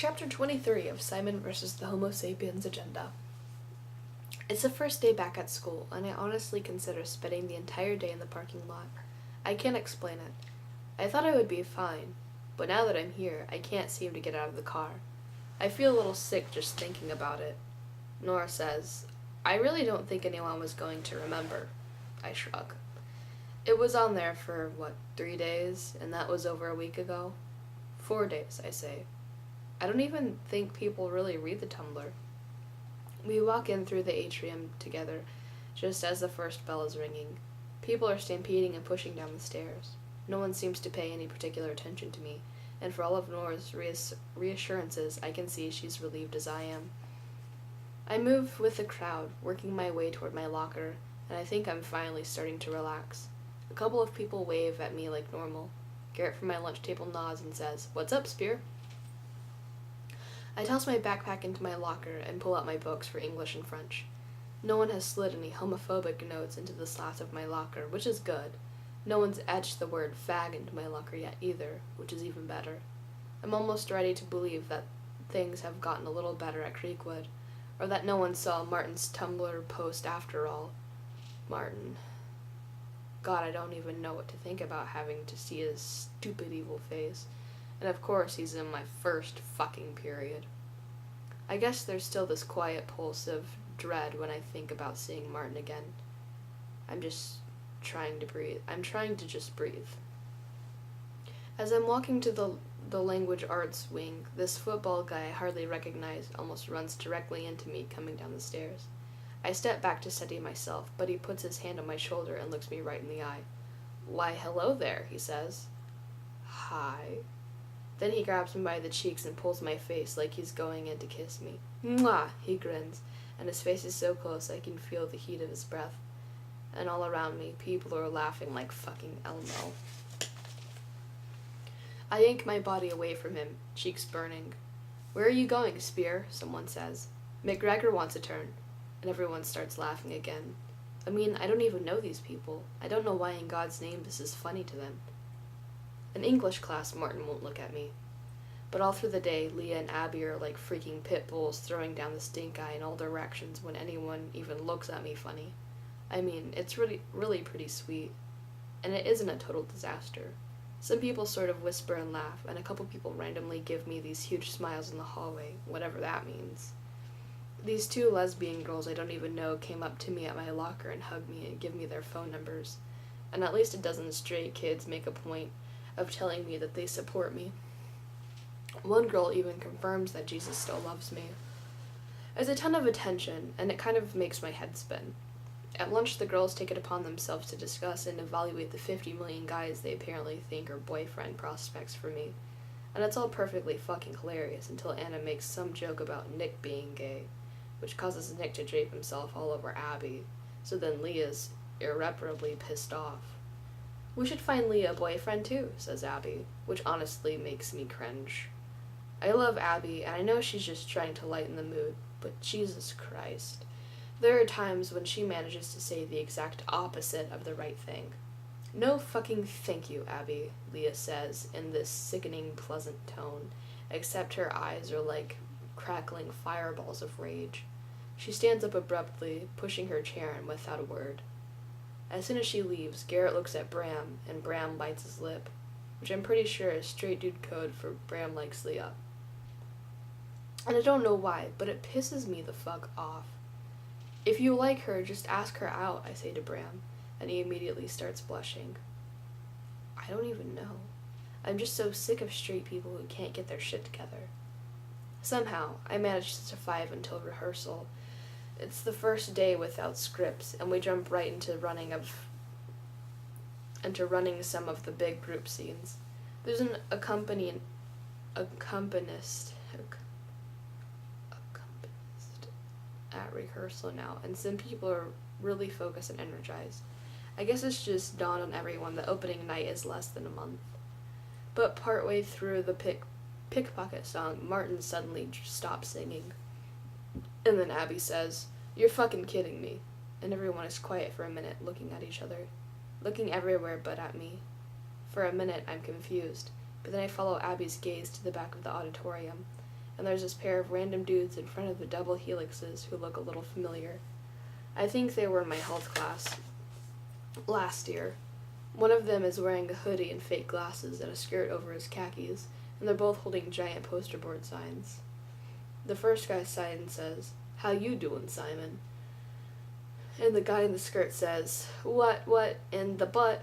Chapter 23 of Simon vs. the Homo Sapiens Agenda. It's the first day back at school, and I honestly consider spending the entire day in the parking lot. I can't explain it. I thought I would be fine, but now that I'm here, I can't seem to get out of the car. I feel a little sick just thinking about it. Nora says, "I really don't think anyone was going to remember." I shrug. It was on there for, 3 days, and that was over a week ago? 4 days, I say. I don't even think people really read the Tumblr. We walk in through the atrium together, just as the first bell is ringing. People are stampeding and pushing down the stairs. No one seems to pay any particular attention to me, and for all of Nora's reassurances, I can see she's relieved as I am. I move with the crowd, working my way toward my locker, and I think I'm finally starting to relax. A couple of people wave at me like normal. Garrett from my lunch table nods and says, "What's up, Spear?" I toss my backpack into my locker and pull out my books for English and French. No one has slid any homophobic notes into the slats of my locker, which is good. No one's etched the word fag into my locker yet either, which is even better. I'm almost ready to believe that things have gotten a little better at Creekwood, or that no one saw Martin's Tumblr post after all. Martin. God, I don't even know what to think about having to see his stupid evil face. And of course he's in my first fucking period. I guess there's still this quiet pulse of dread when I think about seeing Martin again. I'm just trying to breathe. I'm trying to just breathe. As I'm walking to the language arts wing, this football guy I hardly recognize almost runs directly into me coming down the stairs. I step back to steady myself, but he puts his hand on my shoulder and looks me right in the eye. "Why, hello there," he says. "Hi." Then he grabs me by the cheeks and pulls my face like he's going in to kiss me. "Mwah!" he grins, and his face is so close I can feel the heat of his breath. And all around me, people are laughing like fucking Elmo. I yank my body away from him, cheeks burning. "Where are you going, Spear?" someone says. "McGregor wants a turn." And everyone starts laughing again. I mean, I don't even know these people. I don't know why in God's name this is funny to them. In English class, Martin won't look at me. But all through the day, Leah and Abby are like freaking pit bulls throwing down the stink eye in all directions when anyone even looks at me funny. I mean, it's really pretty sweet. And it isn't a total disaster. Some people sort of whisper and laugh, and a couple people randomly give me these huge smiles in the hallway, whatever that means. These 2 lesbian girls I don't even know came up to me at my locker and hugged me and give me their phone numbers. And at least a dozen stray kids make a point of telling me that they support me. One girl even confirms that Jesus still loves me. There's a ton of attention, and it kind of makes my head spin. At lunch, the girls take it upon themselves to discuss and evaluate the 50 million guys they apparently think are boyfriend prospects for me. And it's all perfectly fucking hilarious until Anna makes some joke about Nick being gay, which causes Nick to drape himself all over Abby, so then Leah's irreparably pissed off. "We should find Leah a boyfriend too," says Abby, which honestly makes me cringe. I love Abby, and I know she's just trying to lighten the mood, but Jesus Christ. There are times when she manages to say the exact opposite of the right thing. "No fucking thank you, Abby," Leah says in this sickening pleasant tone, except her eyes are like crackling fireballs of rage. She stands up abruptly, pushing her chair in without a word. As soon as she leaves, Garrett looks at Bram, and Bram bites his lip, which I'm pretty sure is straight dude code for Bram likes Leah. And I don't know why, but it pisses me the fuck off. "If you like her, just ask her out," I say to Bram, and he immediately starts blushing. I don't even know. I'm just so sick of straight people who can't get their shit together. Somehow, I manage to survive until rehearsal. It's the first day without scripts, and we jump right into running some of the big group scenes. There's an accompanist at rehearsal now, and some people are really focused and energized. I guess it's just dawned on everyone that opening night is less than a month. But partway through the pickpocket song, Martin suddenly stops singing. And then Abby says, "You're fucking kidding me." And everyone is quiet for a minute, looking at each other. Looking everywhere but at me. For a minute, I'm confused, but then I follow Abby's gaze to the back of the auditorium, and there's this pair of random dudes in front of the double helixes who look a little familiar. I think they were in my health class last year. One of them is wearing a hoodie and fake glasses and a skirt over his khakis, and they're both holding giant poster board signs. The first guy's sign says, "How you doing, Simon?" And the guy in the skirt says, what, in the butt?"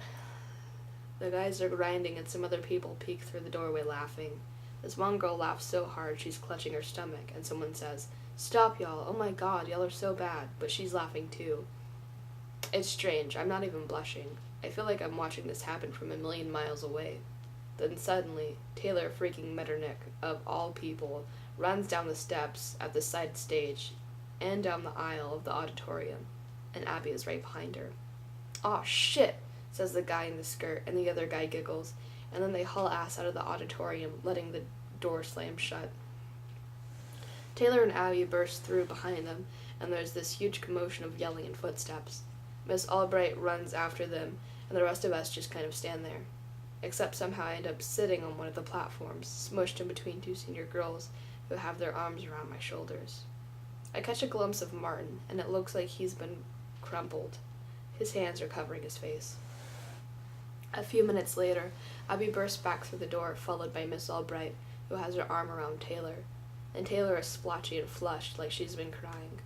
The guys are grinding and some other people peek through the doorway laughing. This one girl laughs so hard she's clutching her stomach, and someone says, "Stop, y'all, oh my god, y'all are so bad," but she's laughing too. It's strange, I'm not even blushing. I feel like I'm watching this happen from a million miles away. Then suddenly, Taylor freaking Metternich, of all people, runs down the steps at the side stage and down the aisle of the auditorium, and Abby is right behind her. "Aw, shit," says the guy in the skirt, and the other guy giggles, and then they haul ass out of the auditorium, letting the door slam shut. Taylor and Abby burst through behind them, and there's this huge commotion of yelling and footsteps. Miss Albright runs after them, and the rest of us just kind of stand there. Except somehow I end up sitting on one of the platforms, smushed in between two senior girls who have their arms around my shoulders. I catch a glimpse of Martin, and it looks like he's been crumpled. His hands are covering his face. A few minutes later, Abby bursts back through the door, followed by Miss Albright, who has her arm around Taylor, and Taylor is splotchy and flushed like she's been crying.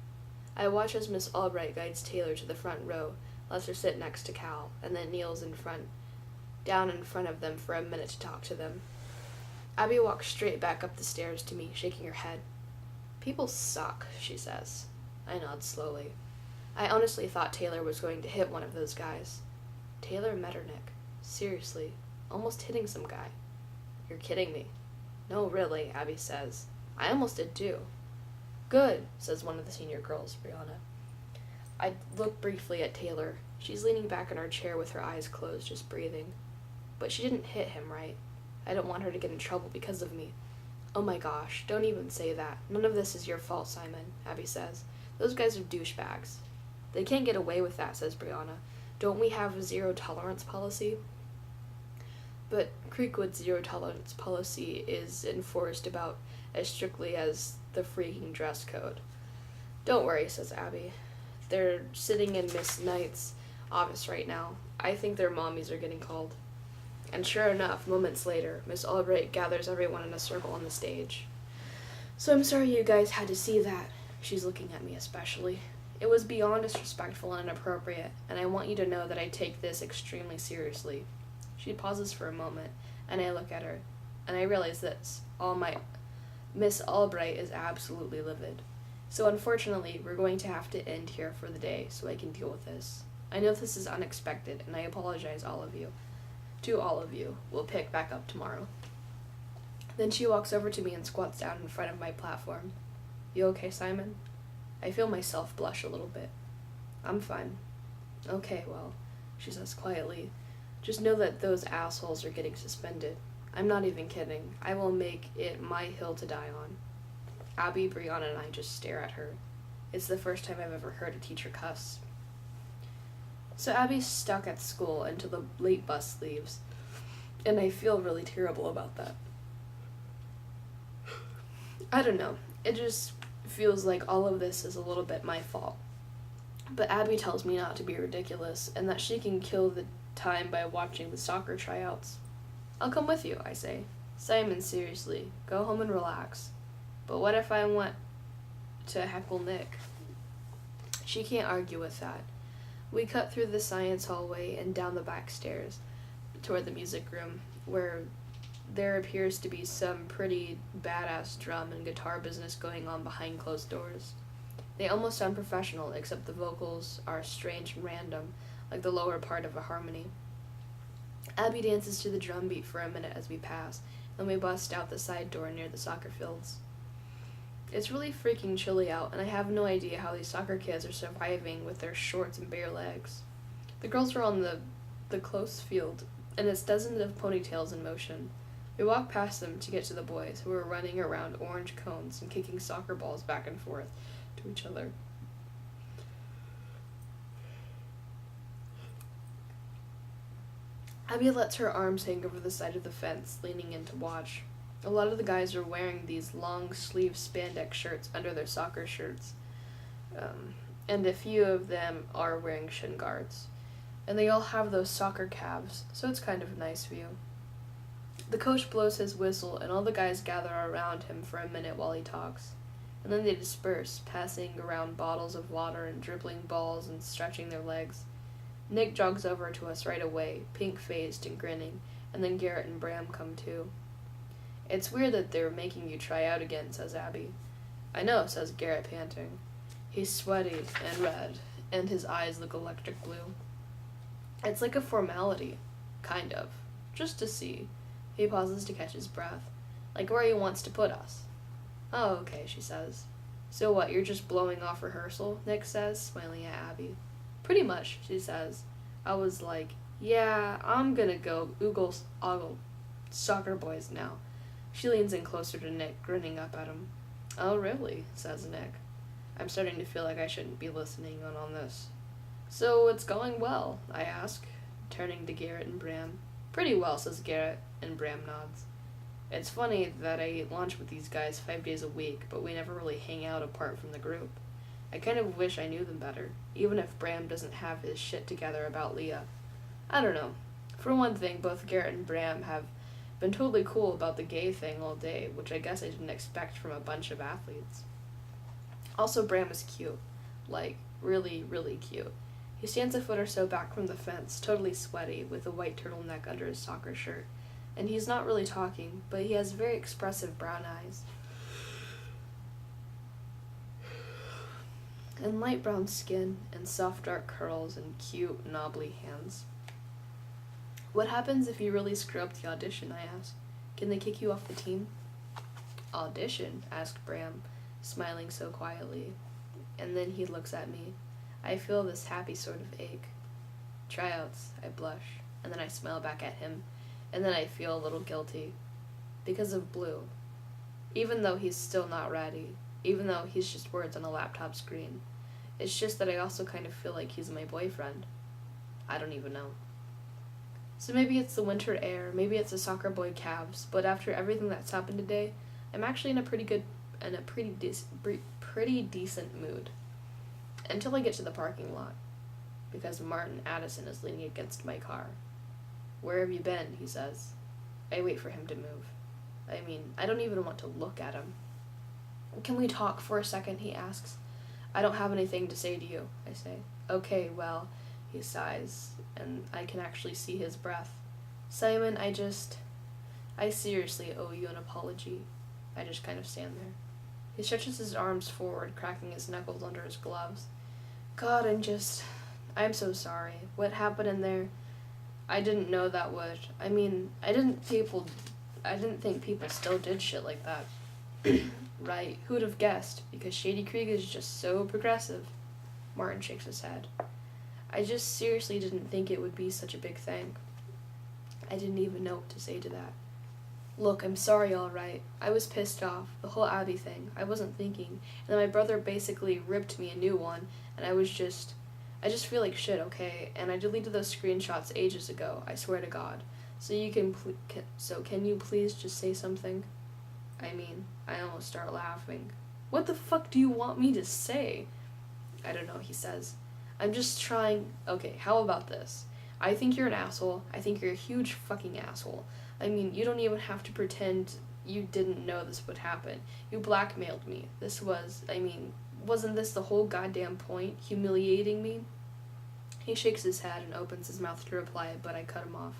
I watch as Miss Albright guides Taylor to the front row, lets her sit next to Cal, and then kneels down in front of them for a minute to talk to them. Abby walks straight back up the stairs to me, shaking her head. "People suck," she says. I nod slowly. I honestly thought Taylor was going to hit one of those guys. Taylor Metternich. Seriously. Almost hitting some guy. "You're kidding me." "No, really," Abby says. "I almost did too." "Good," says one of the senior girls, Brianna. I look briefly at Taylor. She's leaning back in her chair with her eyes closed, just breathing. But she didn't hit him, right? I don't want her to get in trouble because of me. "Oh my gosh, don't even say that. None of this is your fault, Simon," Abby says. "Those guys are douchebags." "They can't get away with that," says Brianna. "Don't we have a zero-tolerance policy?" But Creekwood's zero-tolerance policy is enforced about as strictly as the freaking dress code. "Don't worry," says Abby. "They're sitting in Miss Knight's office right now. I think their mommies are getting called." And sure enough, moments later, Miss Albright gathers everyone in a circle on the stage. "So I'm sorry you guys had to see that." She's looking at me especially. "It was beyond disrespectful and inappropriate, and I want you to know that I take this extremely seriously." She pauses for a moment, and I look at her, and I realize that Miss Albright is absolutely livid. "So unfortunately, we're going to have to end here for the day so I can deal with this. I know this is unexpected, and I apologize to all of you. We'll pick back up tomorrow." Then she walks over to me and squats down in front of my platform. "You okay, Simon?" I feel myself blush a little bit. "I'm fine." "Okay, well," she says quietly, "just know that those assholes are getting suspended. I'm not even kidding. I will make it my hill to die on." Abby, Brianna, and I just stare at her. It's the first time I've ever heard a teacher cuss. So Abby's stuck at school until the late bus leaves, and I feel really terrible about that. I don't know, it just feels like all of this is a little bit my fault. But Abby tells me not to be ridiculous, and that she can kill the time by watching the soccer tryouts. "I'll come with you," I say. "Simon, seriously, go home and relax." "But what if I want to heckle Nick?" She can't argue with that. We cut through the science hallway and down the back stairs toward the music room, where there appears to be some pretty badass drum and guitar business going on behind closed doors. They almost sound professional, except the vocals are strange and random, like the lower part of a harmony. Abby dances to the drum beat for a minute as we pass, then we bust out the side door near the soccer fields. It's really freaking chilly out, and I have no idea how these soccer kids are surviving with their shorts and bare legs. The girls are on the close field, and it's dozens of ponytails in motion. We walk past them to get to the boys, who are running around orange cones and kicking soccer balls back and forth to each other. Abby lets her arms hang over the side of the fence, leaning in to watch. A lot of the guys are wearing these long sleeve spandex shirts under their soccer shirts. And a few of them are wearing shin guards. And they all have those soccer calves, so it's kind of a nice view. The coach blows his whistle, and all the guys gather around him for a minute while he talks. And then they disperse, passing around bottles of water and dribbling balls and stretching their legs. Nick jogs over to us right away, pink-faced and grinning, and then Garrett and Bram come too. "It's weird that they're making you try out again," says Abby. "I know," says Garrett, panting. He's sweaty and red, and his eyes look electric blue. "It's like a formality. Kind of. Just to see." He pauses to catch his breath. "Like where he wants to put us." "Oh, okay," she says. "So what, you're just blowing off rehearsal?" Nick says, smiling at Abby. "Pretty much," she says. I was like, "Yeah, I'm gonna go ogle soccer boys now." She leans in closer to Nick, grinning up at him. "Oh, really?" says Nick. I'm starting to feel like I shouldn't be listening in on this. "So it's going well?" I ask, turning to Garrett and Bram. "Pretty well," says Garrett, and Bram nods. "It's funny that I eat lunch with these guys 5 days a week, but we never really hang out apart from the group. I kind of wish I knew them better, even if Bram doesn't have his shit together about Leah. I don't know. For one thing, both Garrett and Bram have been totally cool about the gay thing all day, which I guess I didn't expect from a bunch of athletes. Also, Bram is cute. Like, really, really cute. He stands a foot or so back from the fence, totally sweaty, with a white turtleneck under his soccer shirt. And he's not really talking, but he has very expressive brown eyes. And light brown skin, and soft dark curls, and cute, knobbly hands. "What happens if you really screw up the audition?" I ask. "Can they kick you off the team?" "Audition?" asked Bram, smiling so quietly. And then he looks at me. I feel this happy sort of ache. "Tryouts," I blush, and then I smile back at him, and then I feel a little guilty. Because of Blue. Even though he's still not ready, even though he's just words on a laptop screen. It's just that I also kind of feel like he's my boyfriend. I don't even know. So maybe it's the winter air, maybe it's the soccer boy calves, but after everything that's happened today, I'm actually in a pretty decent mood. Until I get to the parking lot, because Martin Addison is leaning against my car. "Where have you been?" he says. I wait for him to move. I don't even want to look at him. "Can we talk for a second?" he asks. "I don't have anything to say to you," I say. "Okay, well," he sighs, and I can actually see his breath. "Simon, I seriously owe you an apology." I just kind of stand there. He stretches his arms forward, cracking his knuckles under his gloves. "God, I'm so sorry. What happened in there? I didn't know that would. I didn't think people still did shit like that." "Right, who'd have guessed? Because Shady Creek is just so progressive." Martin shakes his head. "I just seriously didn't think it would be such a big thing." I didn't even know what to say to that. "Look, I'm sorry, all right. I was pissed off. The whole Abby thing. I wasn't thinking. And then my brother basically ripped me a new one, and I just feel like shit, okay? And I deleted those screenshots ages ago, I swear to God. So can you please just say something?" I almost start laughing. "What the fuck do you want me to say?" "I don't know," he says. "I'm just trying. Okay, how about this? I think you're an asshole. I think you're a huge fucking asshole. You don't even have to pretend you didn't know this would happen. You blackmailed me. Wasn't this the whole goddamn point? Humiliating me?" He shakes his head and opens his mouth to reply, but I cut him off.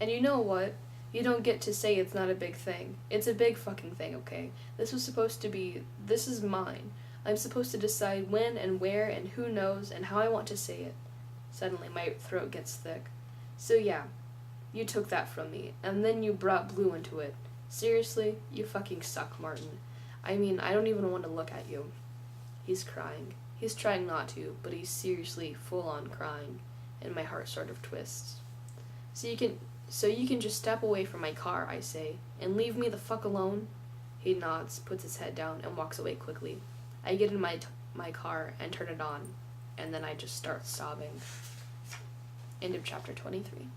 "And you know what? You don't get to say it's not a big thing. It's a big fucking thing, okay? This is mine. I'm supposed to decide when and where and who knows and how I want to say it." Suddenly my throat gets thick. "So yeah, you took that from me, and then you brought Blue into it. Seriously, you fucking suck, Martin. I don't even want to look at you." He's crying. He's trying not to, but he's seriously full-on crying, and my heart sort of twists. So you can just step away from my car," I say, "and leave me the fuck alone?" He nods, puts his head down, and walks away quickly. I get in my car and turn it on, and then I just start sobbing. End of chapter 23.